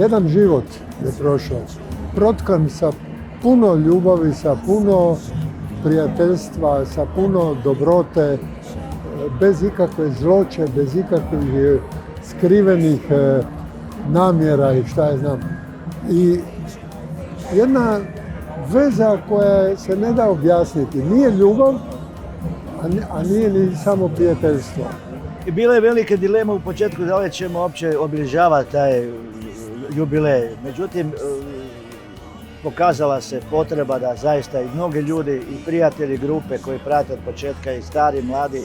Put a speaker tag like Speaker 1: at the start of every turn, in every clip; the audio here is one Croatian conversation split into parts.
Speaker 1: jedan život je prošao. Protkan sa puno ljubavi, sa puno prijateljstva, sa puno dobrote, bez ikakve zloće, bez ikakvih skrivenih namjera i šta je znam. I jedna veza koja se ne da objasniti. Nije ljubav, a nije ni samo prijateljstvo.
Speaker 2: Bilo je velike dileme u početku da li ćemo uopće obilježavati taj jubilej. Međutim, pokazala se potreba da zaista i mnogi ljudi i prijatelji grupe koji prate od početka i stari i mladi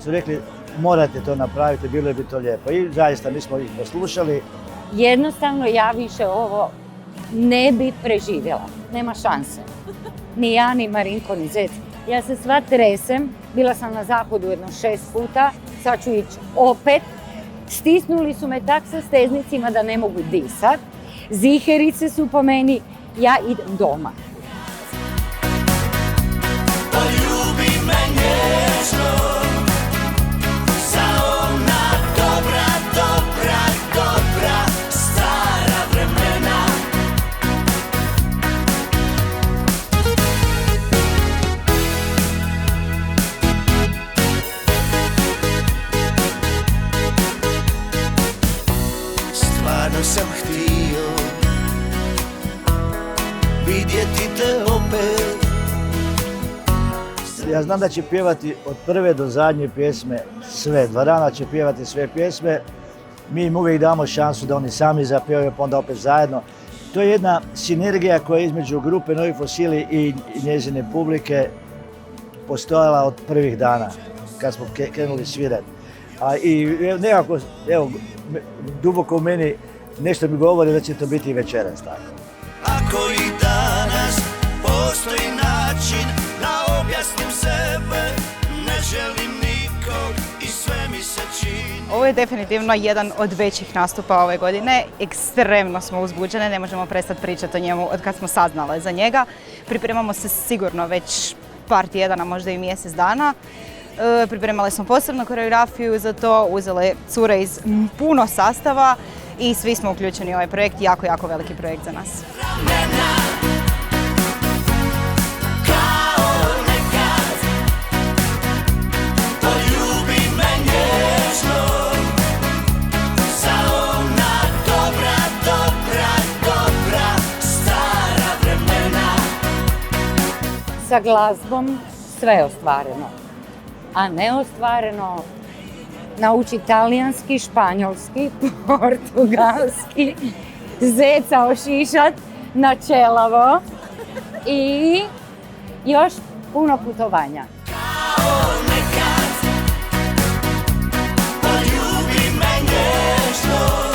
Speaker 2: su rekli morate to napraviti, bilo bi to lijepo. I zaista mi smo ih poslušali.
Speaker 3: Jednostavno ja više ovo ne bi preživjela. Nema šanse. Ni ja, ni Marinko, ni Zec. Ja se sva tresem. Bila sam na zahodu jedno 6 puta. Sad ću ići opet. Stisnuli su me tak sa steznicima da ne mogu disat. Ziherice su po meni. Ja idem doma.
Speaker 4: Poljubi me nježno, za ona dobra, dobra, dobra, stara vremena. Stvarno sam htio vidjeti te opet.
Speaker 2: Ja znam da će pjevati od prve do zadnje pjesme sve. Dvorana će pjevati sve pjesme. Mi im uvijek damo šansu da oni sami zapjevaju, pa onda opet zajedno. To je jedna sinergija koja je između grupe Novi Fosili i njezine publike postojala od prvih dana kad smo krenuli svirati. I nekako, evo, duboko u meni nešto mi govori da će to biti i večeras tako.
Speaker 4: Ako i danas postoji način da objasnim sebe, ne želim nikog i sve mi se čini.
Speaker 5: Ovo je definitivno jedan od većih nastupa ove godine. Ekstremno smo uzbuđene, ne možemo prestati pričati o njemu od kad smo saznale za njega. Pripremamo se sigurno već par tjedana, možda i mjesec dana. Pripremali smo posebnu koreografiju za to, uzele cure iz puno sastava i svi smo uključeni u ovaj projekt, jako, jako veliki projekt za nas.
Speaker 3: Sa glazbom sve je ostvareno, a neostvareno nauči talijanski, španjolski, portugalski, zeca ošišat na čelavo i još puno putovanja.
Speaker 4: Poljubi me nježno.